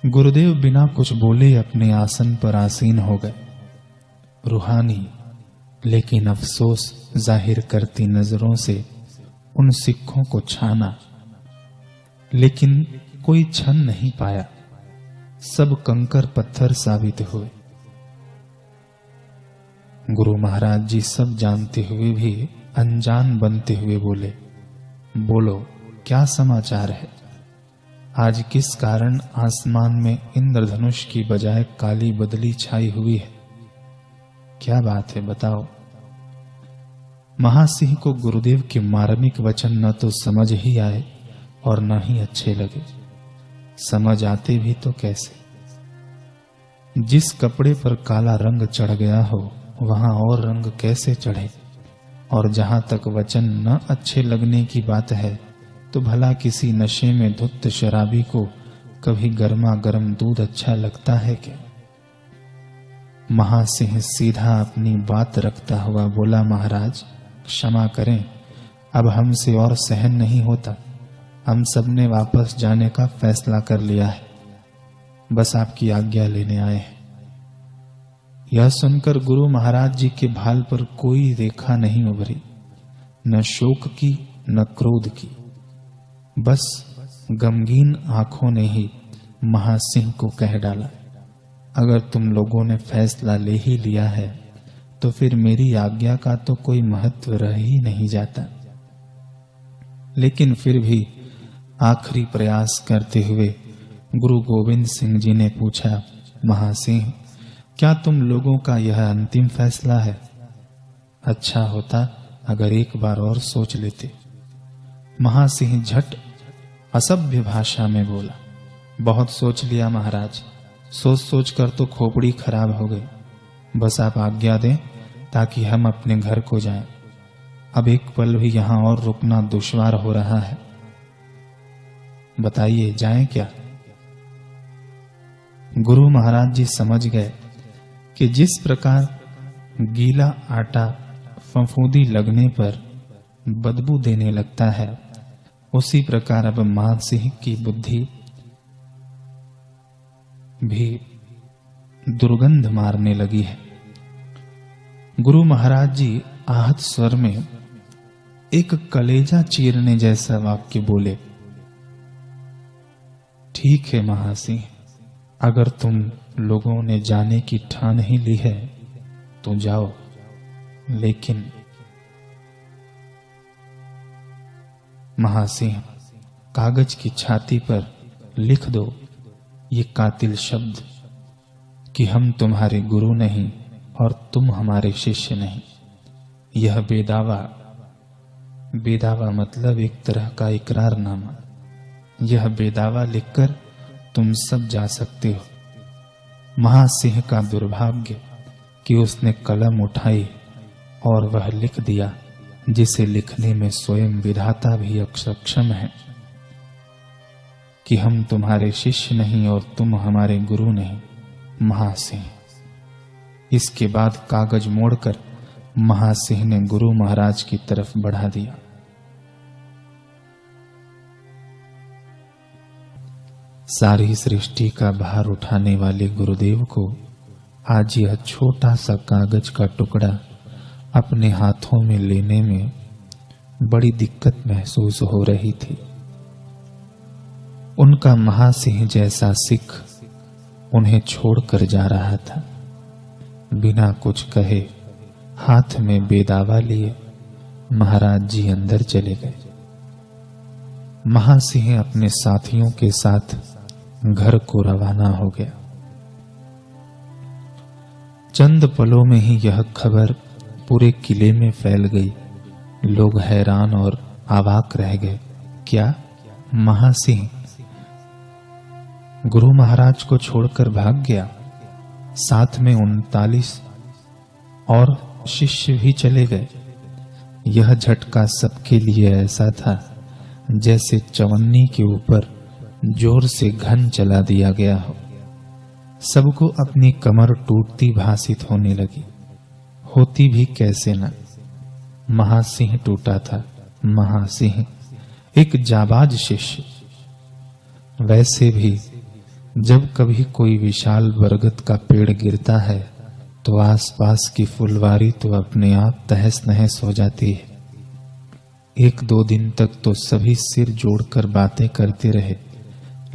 गुरुदेव बिना कुछ बोले अपने आसन पर आसीन हो गए। रूहानी लेकिन अफसोस जाहिर करती नजरों से उन सिक्खों को छाना, लेकिन कोई छन नहीं पाया। सब कंकर पत्थर साबित हुए। गुरु महाराज जी सब जानते हुए भी अनजान बनते हुए बोले, बोलो क्या समाचार है? आज किस कारण आसमान में इंद्रधनुष की बजाय काली बदली छाई हुई है? क्या बात है, बताओ। महासिंह को गुरुदेव के मार्मिक वचन न तो समझ ही आए और न ही अच्छे लगे। समझ आते भी तो कैसे? जिस कपड़े पर काला रंग चढ़ गया हो वहां और रंग कैसे चढ़े? और जहां तक वचन न अच्छे लगने की बात है, तो भला किसी नशे में धुत शराबी को कभी गर्मा गर्म दूध अच्छा लगता है क्या? महासिंह सीधा अपनी बात रखता हुआ बोला, महाराज क्षमा करें, अब हमसे और सहन नहीं होता। हम सबने वापस जाने का फैसला कर लिया है, बस आपकी आज्ञा लेने आए हैं। यह सुनकर गुरु महाराज जी के भाल पर कोई रेखा नहीं उभरी, न शोक की न क्रोध की। बस गमगीन आंखों ने ही महासिंह को कह डाला, अगर तुम लोगों ने फैसला ले ही लिया है तो फिर मेरी आज्ञा का तो कोई महत्व रह ही नहीं जाता। लेकिन फिर भी आखिरी प्रयास करते हुए गुरु गोविंद सिंह जी ने पूछा, महासिंह क्या तुम लोगों का यह अंतिम फैसला है? अच्छा होता अगर एक बार और सोच लेते। महासिंह झट असभ्य भाषा में बोला, बहुत सोच लिया महाराज, सोच सोच कर तो खोपड़ी खराब हो गई। बस आप आज्ञा दें ताकि हम अपने घर को जाएं। अब एक पल भी यहां और रुकना दुश्वार हो रहा है। बताइए जाएं क्या? गुरु महाराज जी समझ गए कि जिस प्रकार गीला आटा फफूंदी लगने पर बदबू देने लगता है, उसी प्रकार अब महासिंह की बुद्धि भी दुर्गंध मारने लगी है। गुरु महाराज जी आहत स्वर में एक कलेजा चीरने जैसा वाक्य बोले, ठीक है महासिंह, अगर तुम लोगों ने जाने की ठान ही ली है तो जाओ, लेकिन महासिंह कागज की छाती पर लिख दो ये कातिल शब्द कि हम तुम्हारे गुरु नहीं और तुम हमारे शिष्य नहीं। यह बेदावा मतलब एक तरह का इकरारनामा। यह बेदावा लिखकर तुम सब जा सकते हो। महासिंह का दुर्भाग्य कि उसने कलम उठाई और वह लिख दिया जिसे लिखने में स्वयं विधाता भी अक्षम है कि हम तुम्हारे शिष्य नहीं और तुम हमारे गुरु नहीं। महासिंह। इसके बाद कागज मोड़कर महासिंह ने गुरु महाराज की तरफ बढ़ा दिया। सारी सृष्टि का भार उठाने वाले गुरुदेव को आज यह छोटा सा कागज का टुकड़ा अपने हाथों में लेने में बड़ी दिक्कत महसूस हो रही थी। उनका महासिंह जैसा सिख उन्हें छोड़कर जा रहा था। बिना कुछ कहे हाथ में बेदावा लिए महाराज जी अंदर चले गए। महासिंह अपने साथियों के साथ घर को रवाना हो गया। चंद पलों में ही यह खबर पूरे किले में फैल गई। लोग हैरान और अवाक रह गए। क्या महासिंह गुरु महाराज को छोड़कर भाग गया? साथ में 39 और शिष्य भी चले गए। यह झटका सबके लिए ऐसा था जैसे चवन्नी के ऊपर जोर से घन चला दिया गया हो। सबको अपनी कमर टूटती भासित होने लगी। होती भी कैसे न। महासिंह टूटा था। महासिंह एक जाबाज शिष्य। वैसे भी जब कभी कोई विशाल बरगद का पेड़ गिरता है तो आसपास की फुलवारी तो अपने आप तहस नहस हो जाती है। 1-2 दिन तक तो सभी सिर जोड़कर बातें करते रहे,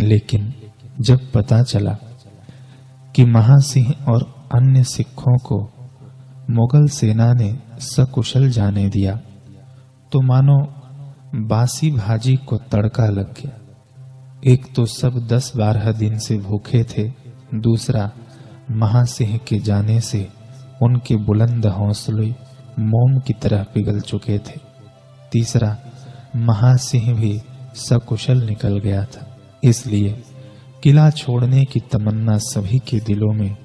लेकिन जब पता चला कि महासिंह और अन्य सिखों को मुगल सेना ने सकुशल जाने दिया तो मानो बासी भाजी को तड़का लग गया। एक तो सब 10-12 दिन से भूखे थे, दूसरा महासिंह के जाने से उनके बुलंद हौसले मोम की तरह पिघल चुके थे, तीसरा महासिंह भी सकुशल निकल गया था। इसलिए किला छोड़ने की तमन्ना सभी के दिलों में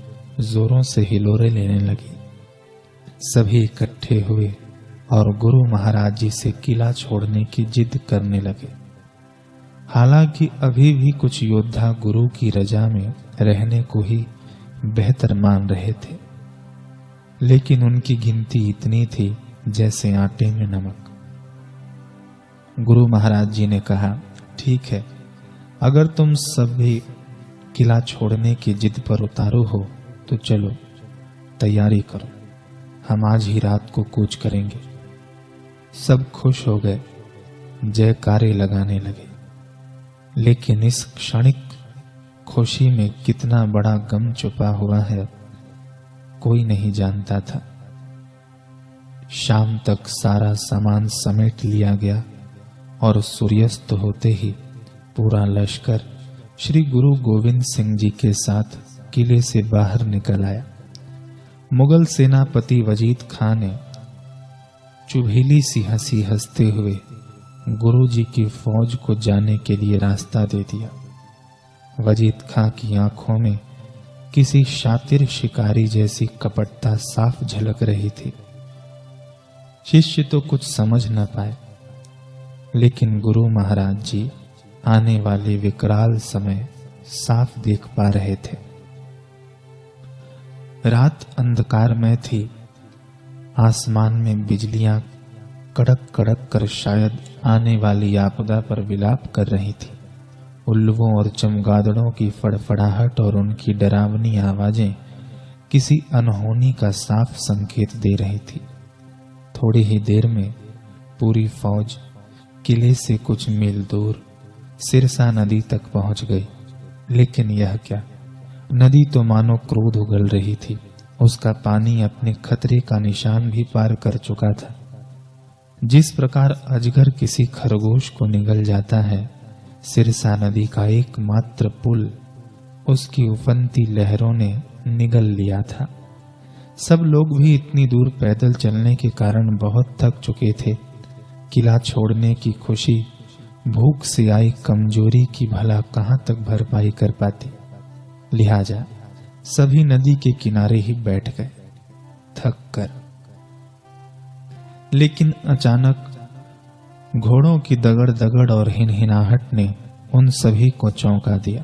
जोरों से हिलोरे लेने लगी। सभी इकट्ठे हुए और गुरु महाराज जी से किला छोड़ने की जिद करने लगे। हालांकि अभी भी कुछ योद्धा गुरु की रजा में रहने को ही बेहतर मान रहे थे, लेकिन उनकी गिनती इतनी थी जैसे आटे में नमक। गुरु महाराज जी ने कहा, ठीक है, अगर तुम सब भी किला छोड़ने की जिद पर उतारू हो तो चलो तैयारी करो, हम आज ही रात को कूच करेंगे। सब खुश हो गए, जयकारे लगाने लगे। लेकिन इस क्षणिक खुशी में कितना बड़ा गम छुपा हुआ है कोई नहीं जानता था। शाम तक सारा सामान समेट लिया गया और सूर्यास्त होते ही पूरा लश्कर श्री गुरु गोविंद सिंह जी के साथ किले से बाहर निकल आया। मुगल सेनापति वजीद खान ने चुभीली सी हंसी हंसते हुए गुरु जी की फौज को जाने के लिए रास्ता दे दिया। वजीद खां की आंखों में किसी शातिर शिकारी जैसी कपटता साफ झलक रही थी। शिष्य तो कुछ समझ न पाए, लेकिन गुरु महाराज जी आने वाले विकराल समय साफ देख पा रहे थे। रात अंधकारमय थी, आसमान में बिजलियां कड़क कड़क कर शायद आने वाली आपदा पर विलाप कर रही थी। उल्लुओं और चमगादड़ों की फड़फड़ाहट और उनकी डरावनी आवाजें किसी अनहोनी का साफ संकेत दे रही थी। थोड़ी ही देर में पूरी फौज किले से कुछ मील दूर सिरसा नदी तक पहुंच गई। लेकिन यह क्या, नदी तो मानो क्रोध उगल रही थी। उसका पानी अपने खतरे का निशान भी पार कर चुका था। जिस प्रकार अजगर किसी खरगोश को निगल जाता है, सिरसा नदी का एकमात्र पुल उसकी उफनती लहरों ने निगल लिया था। सब लोग भी इतनी दूर पैदल चलने के कारण बहुत थक चुके थे। किला छोड़ने की खुशी भूख से आई कमजोरी की भला कहां तक भरपाई कर पाती। लिहाजा सभी नदी के किनारे ही बैठ गए थक कर। लेकिन अचानक घोड़ों की दगड़ दगड़ और हिनहिनाहट ने उन सभी को चौंका दिया।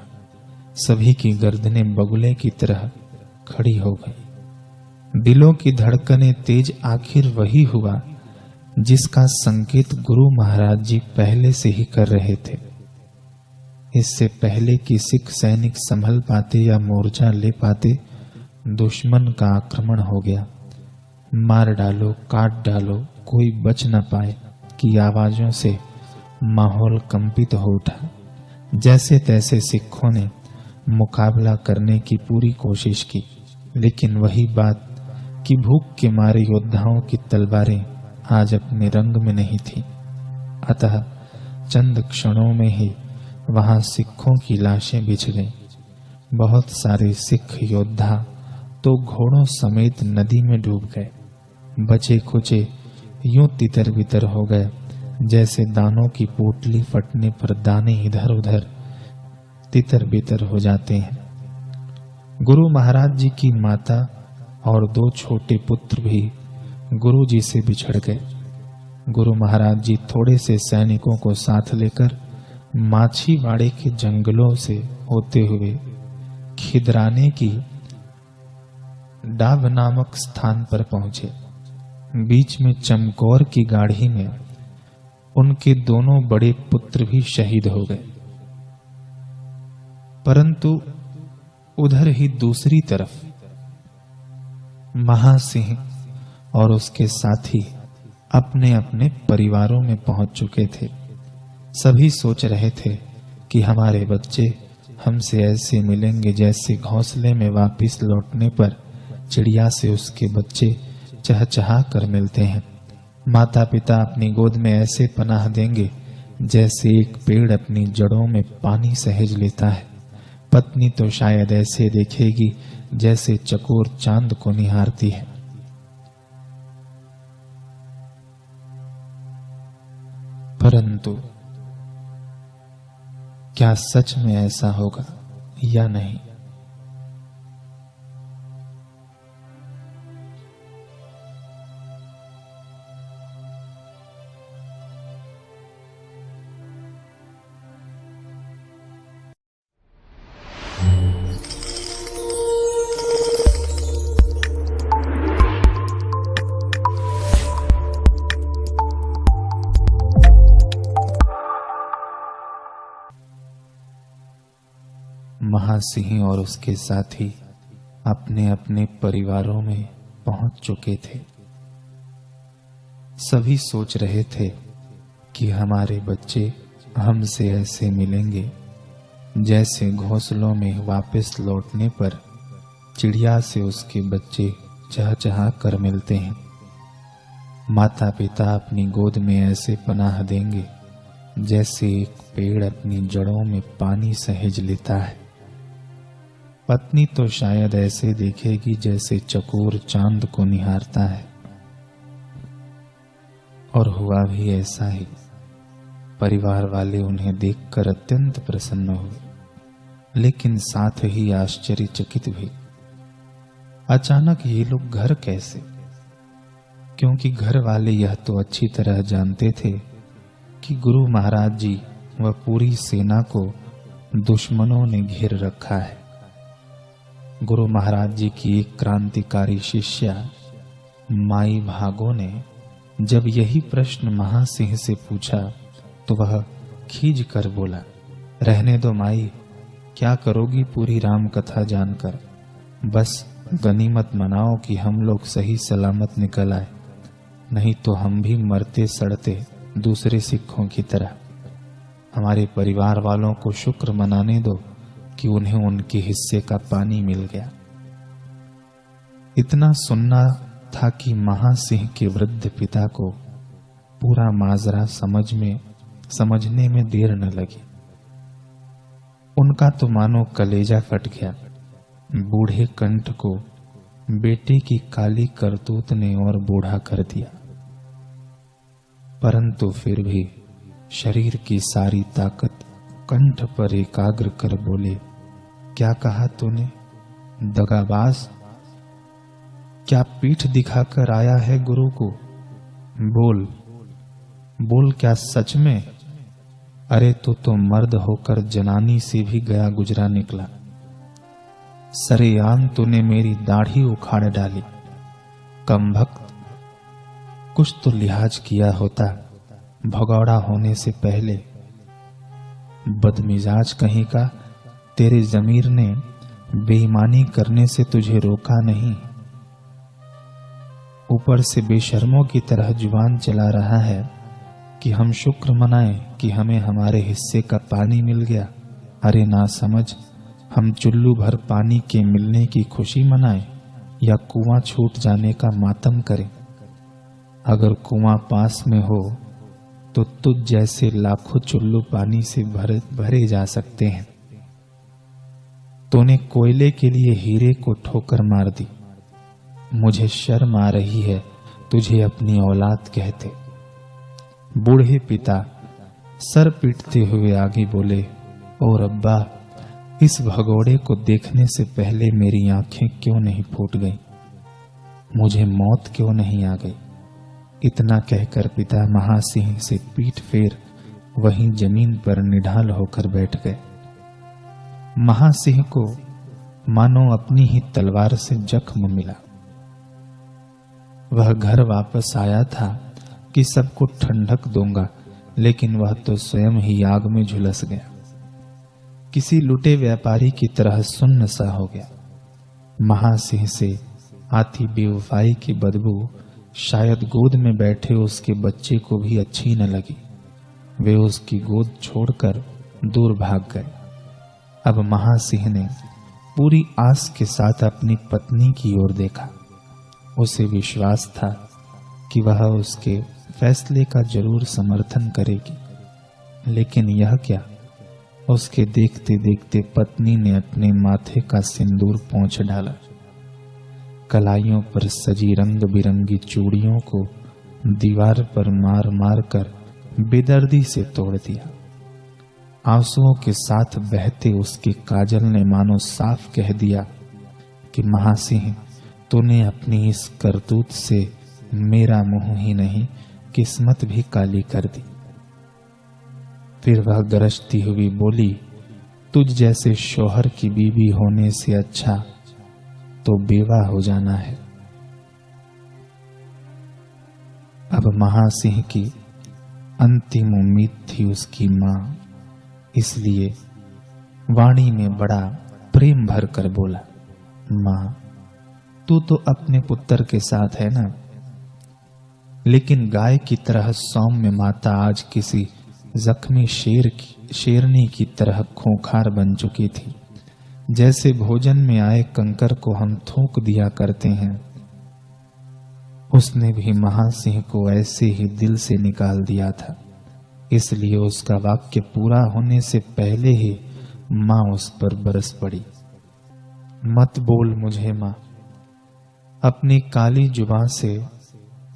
सभी की गर्दनें बगुले की तरह खड़ी हो गई। दिलों की धड़कनें तेज आखिर वही हुआ जिसका संकेत गुरु महाराज जी पहले से ही कर रहे थे। इससे पहले कि सिख सैनिक संभल पाते या मोर्चा ले पाते, दुश्मन का आक्रमण हो गया। मार डालो, काट डालो, कोई बच न पाए की आवाजों से माहौल कंपित हो उठा। जैसे तैसे सिखों ने मुकाबला करने की पूरी कोशिश की, लेकिन वही बात कि भूख के मारे योद्धाओं की तलवारें आज अपने रंग में नहीं थी। अतः चंद क्षणों में ही वहां सिखों की लाशें बिछ गईं। बहुत सारे सिख योद्धा तो घोड़ों समेत नदी में डूब गए। बचे खुचे यूं तितर बितर हो गए जैसे दानों की पोटली फटने पर दाने इधर उधर तितर बितर हो जाते हैं। गुरु महाराज जी की माता और 2 छोटे पुत्र भी गुरु जी से बिछड़ गए। गुरु महाराज जी थोड़े से सैनिकों को साथ लेकर माछीवाड़े के जंगलों से होते हुए खिदराने की डाब नामक स्थान पर पहुंचे। बीच में चमकौर की गाढ़ी में उनके दोनों बड़े पुत्र भी शहीद हो गए। परंतु उधर ही दूसरी तरफ महासिंह और उसके साथी अपने अपने परिवारों में पहुंच चुके थे। सभी सोच रहे थे कि हमारे बच्चे हमसे ऐसे मिलेंगे जैसे घोंसले में वापस लौटने पर चिड़िया से उसके बच्चे चहचहा कर मिलते हैं। माता पिता अपनी गोद में ऐसे पनाह देंगे जैसे एक पेड़ अपनी जड़ों में पानी सहेज लेता है। पत्नी तो शायद ऐसे देखेगी जैसे चकोर चांद को निहारती है। परंतु क्या सच में ऐसा होगा या नहीं? महासिंह और उसके साथी अपने अपने परिवारों में पहुंच चुके थे। सभी सोच रहे थे कि हमारे बच्चे हमसे ऐसे मिलेंगे जैसे घोंसलों में वापस लौटने पर चिड़िया से उसके बच्चे चहचहा कर मिलते हैं। माता पिता अपनी गोद में ऐसे पनाह देंगे जैसे एक पेड़ अपनी जड़ों में पानी सहेज लेता है। पत्नी तो शायद ऐसे देखेगी जैसे चकोर चांद को निहारता है। और हुआ भी ऐसा ही। परिवार वाले उन्हें देखकर अत्यंत प्रसन्न हुए, लेकिन साथ ही आश्चर्यचकित भी। अचानक ये लोग घर कैसे? क्योंकि घर वाले यह तो अच्छी तरह जानते थे कि गुरु महाराज जी व पूरी सेना को दुश्मनों ने घेर रखा है। गुरु महाराज जी की एक क्रांतिकारी शिष्या माई भागो ने जब यही प्रश्न महासिंह से पूछा तो वह खींच कर बोला, रहने दो माई, क्या करोगी पूरी राम कथा जानकर? बस गनीमत मनाओ कि हम लोग सही सलामत निकल आए, नहीं तो हम भी मरते सड़ते दूसरे सिखों की तरह। हमारे परिवार वालों को शुक्र मनाने दो कि उन्हें उनके हिस्से का पानी मिल गया। इतना सुनना था कि महासिंह के वृद्ध पिता को पूरा माजरा समझने में देर न लगी। उनका तो मानो कलेजा फट गया। बूढ़े कंठ को बेटे की काली करतूत ने और बूढ़ा कर दिया। परंतु फिर भी शरीर की सारी ताकत कंठ पर एकाग्र कर बोले, क्या कहा तूने दगाबाज? क्या पीठ दिखाकर आया है गुरु को? बोल बोल, क्या सच में? अरे तू तो मर्द होकर जनानी से भी गया गुजरा निकला। सरेआम तूने मेरी दाढ़ी उखाड़ डाली। कमबख्त, कुछ तो लिहाज किया होता भगौड़ा होने से पहले। बदमिजाज कहीं का, तेरे जमीर ने बेईमानी करने से तुझे रोका नहीं, ऊपर से बेशर्मों की तरह जुबान चला रहा है कि हम शुक्र मनाएं कि हमें हमारे हिस्से का पानी मिल गया। अरे ना समझ, हम चुल्लू भर पानी के मिलने की खुशी मनाएं या कुआं छूट जाने का मातम करें? अगर कुआं पास में हो तो तुझ जैसे लाखों चुल्लू पानी से भरे जा सकते हैं। तूने कोयले के लिए हीरे को ठोकर मार दी। मुझे शर्म आ रही है तुझे अपनी औलाद कहते। बूढ़े पिता सर पीटते हुए आगे बोले, ओ रब्बा, इस भगोड़े को देखने से पहले मेरी आंखें क्यों नहीं फूट गईं? मुझे मौत क्यों नहीं आ गई? इतना कहकर पिता महासिंह से पीठ फेर वहीं जमीन पर निढाल होकर बैठ गए। महासिंह को मानो अपनी ही तलवार से जख्म मिला। वह घर वापस आया था कि सबको ठंडक दूंगा, लेकिन वह तो स्वयं ही आग में झुलस गया। किसी लुटे व्यापारी की तरह सुन्न सा हो गया। महासिंह से आती बेवफाई की बदबू शायद गोद में बैठे उसके बच्चे को भी अच्छी न लगी। वे उसकी गोद छोड़कर दूर भाग गए। अब महासिंह ने पूरी आस के साथ अपनी पत्नी की ओर देखा। उसे विश्वास था कि वह उसके फैसले का जरूर समर्थन करेगी, लेकिन यह क्या, उसके देखते देखते पत्नी ने अपने माथे का सिंदूर पोंछ डाला। कलाइयों पर सजी रंग बिरंगी चूड़ियों को दीवार पर मार मार कर बेदर्दी से तोड़ दिया। आंसुओं के साथ बहते उसके काजल ने मानो साफ कह दिया कि महासिंह, तूने अपनी इस करतूत से मेरा मुंह ही नहीं किस्मत भी काली कर दी। फिर वह गरजती हुई बोली, तुझ जैसे शौहर की बीवी होने से अच्छा तो बेवा हो जाना है। अब महासिंह की अंतिम उम्मीद थी उसकी मां, इसलिए वाणी में बड़ा प्रेम भर कर बोला, मां, तू तो अपने पुत्र के साथ है ना, लेकिन गाय की तरह सौम्य माता आज किसी जख्मी शेरनी की तरह खूंखार बन चुकी थी। जैसे भोजन में आए कंकर को हम थूक दिया करते हैं, उसने भी महासिंह को ऐसे ही दिल से निकाल दिया था। इसलिए उसका वाक्य पूरा होने से पहले ही मां उस पर बरस पड़ी। मत बोल मुझे मां, अपनी काली जुबान से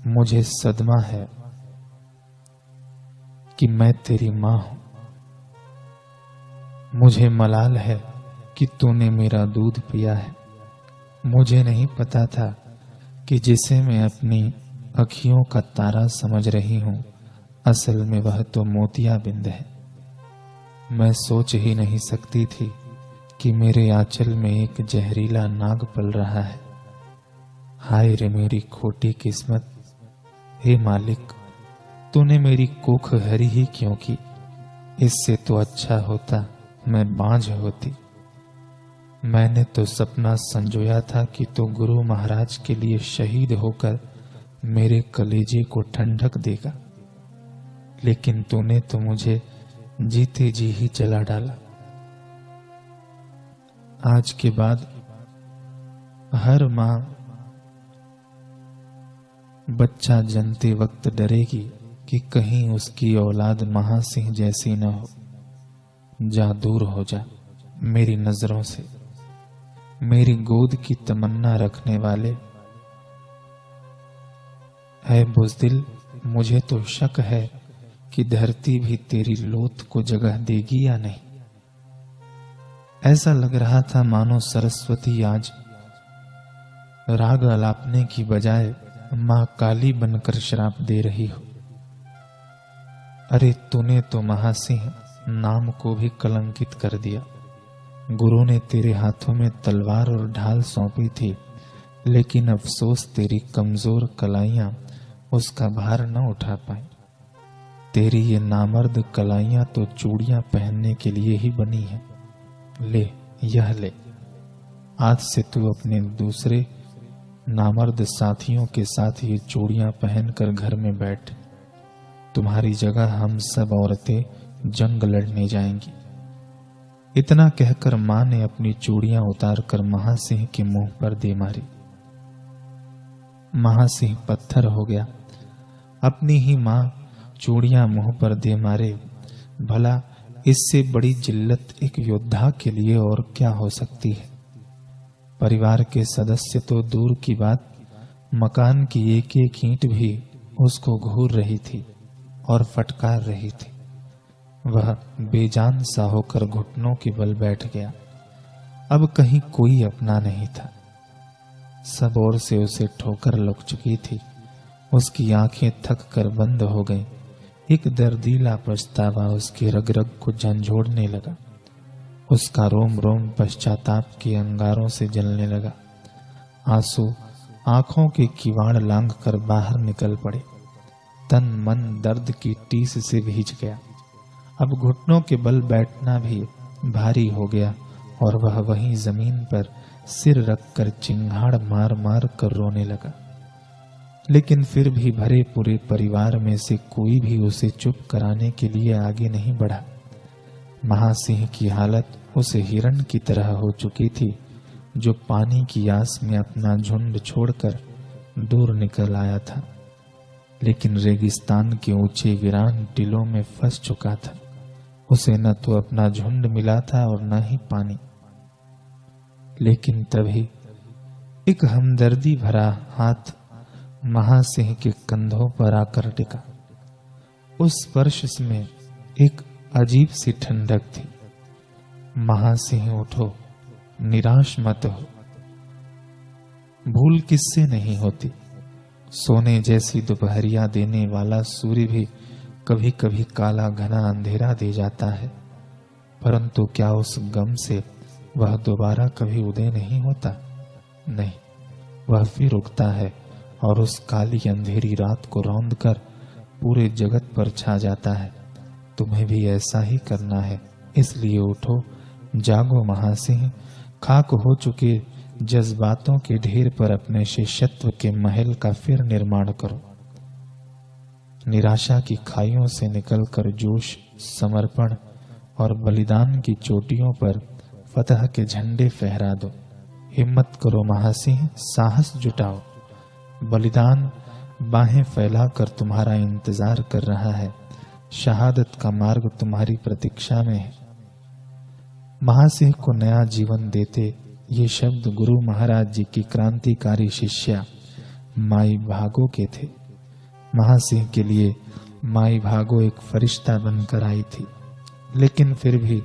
मुझे सदमा है कि मैं तेरी मां हूं। मुझे मलाल है कि तूने मेरा दूध पिया है। मुझे नहीं पता था कि जिसे मैं अपनी अखियों का तारा समझ रही हूं, असल में वह तो मोतियाबिंद है। मैं सोच ही नहीं सकती थी कि मेरे आंचल में एक जहरीला नाग पल रहा है। हाय रे मेरी खोटी किस्मत, हे मालिक, तूने मेरी कोख हरी ही क्यों की? इससे तो अच्छा होता मैं बांझ होती। मैंने तो सपना संजोया था कि तू गुरु महाराज के लिए शहीद होकर मेरे कलेजे को ठंडक देगा, लेकिन तूने तो मुझे जीते जी ही जला डाला। आज के बाद हर मां बच्चा जनते वक्त डरेगी कि कहीं उसकी औलाद महासिंह जैसी न हो। जा दूर हो जा मेरी नजरों से, मेरी गोद की तमन्ना रखने वाले। है बुज़दिल, मुझे तो शक है कि धरती भी तेरी लोथ को जगह देगी या नहीं। ऐसा लग रहा था मानो सरस्वती आज राग अलापने की बजाय मां काली बनकर श्राप दे रही हो। अरे तूने तो महासिंह नाम को भी कलंकित कर दिया। गुरु ने तेरे हाथों में तलवार और ढाल सौंपी थी, लेकिन अफसोस तेरी कमजोर कलाइयां उसका भार न उठा पाई। तेरी ये नामर्द कलाइयां तो चूड़ियां पहनने के लिए ही बनी है। ले, यह ले, आज से तू अपने दूसरे नामर्द साथियों के साथ ये चूड़ियां पहनकर घर में बैठ। तुम्हारी जगह हम सब औरतें जंग लड़ने जाएंगी। इतना कहकर मां ने अपनी चूड़ियां उतारकर महासिंह के मुंह पर दे मारी। महासिंह पत्थर हो गया। अपनी ही मां चूड़ियां मुंह पर दे मारे, भला इससे बड़ी जिल्लत एक योद्धा के लिए और क्या हो सकती है। परिवार के सदस्य तो दूर की बात, मकान की एक एक ईंट भी उसको घूर रही थी और फटकार रही थी। वह बेजान सा होकर घुटनों के बल बैठ गया। अब कहीं कोई अपना नहीं था। सब ओर से उसे ठोकर लग चुकी थी। उसकी आंखें थक कर बंद हो गईं। एक दर्दीला पछतावा उसके रग रग को झंझोड़ने लगा। उसका रोम रोम पश्चाताप के अंगारों से जलने लगा। आंसू आंखों के किवाड़ लांघ कर बाहर निकल पड़े। तन मन दर्द की टीस से भीज गया। अब घुटनों के बल बैठना भी भारी हो गया और वह वहीं जमीन पर सिर रखकर चिंगाड़ मार मार कर रोने लगा। लेकिन फिर भी भरे पूरे परिवार में से कोई भी उसे चुप कराने के लिए आगे नहीं बढ़ा। महासिंह की हालत उसे हिरण की तरह हो चुकी थी, जो पानी की आस में अपना झुंड छोड़कर दूर निकल आया था, लेकिन रेगिस्तान के ऊंचे वीरान टीलों में फंस चुका था। उसे न तो अपना झुंड मिला था और न ही पानी। लेकिन तभी एक हमदर्दी भरा हाथ महासिंह के कंधों पर आकर टिका। उस स्पर्श में एक अजीब सी ठंडक थी। महासिंह उठो, निराश मत हो। भूल किससे नहीं होती। सोने जैसी दोपहरिया देने वाला सूर्य भी कभी कभी काला घना अंधेरा दे जाता है, परंतु क्या उस गम से वह दोबारा कभी उदय नहीं होता? नहीं, वह फिर उगता है और उस काली अंधेरी रात को रौंद कर पूरे जगत पर छा जाता है। तुम्हें भी ऐसा ही करना है, इसलिए उठो, जागो महासिंह। खाक हो चुके जज्बातों के ढेर पर अपने शिष्यत्व के महल का फिर निर्माण करो। निराशा की खाइयों से निकलकर जोश, समर्पण और बलिदान की चोटियों पर फतह के झंडे फहरा दो। हिम्मत करो महासिंह, साहस जुटाओ। बलिदान बाहें फैलाकर तुम्हारा इंतजार कर रहा है। शहादत का मार्ग तुम्हारी प्रतीक्षा में है। महासिंह को नया जीवन देते ये शब्द गुरु महाराज जी की क्रांतिकारी शिष्या माई भागो के थे। महासिंह के लिए माई भागो एक फरिश्ता बनकर आई थी, लेकिन फिर भी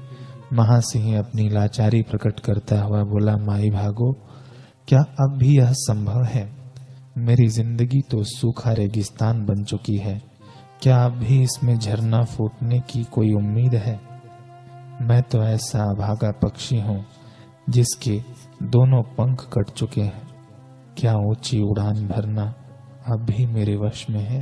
महासिंह अपनी लाचारी प्रकट करता हुआ बोला, माई भागो, क्या अब भी यह संभव है? मेरी जिंदगी तो सूखा रेगिस्तान बन चुकी है। क्या अब भी इसमें झरना फूटने की कोई उम्मीद है? मैं तो ऐसा अभागा पक्षी हूँ जिसके दोनों पंख कट चुके हैं। क्या ऊंची उड़ान भरना अब भी मेरे वश में है?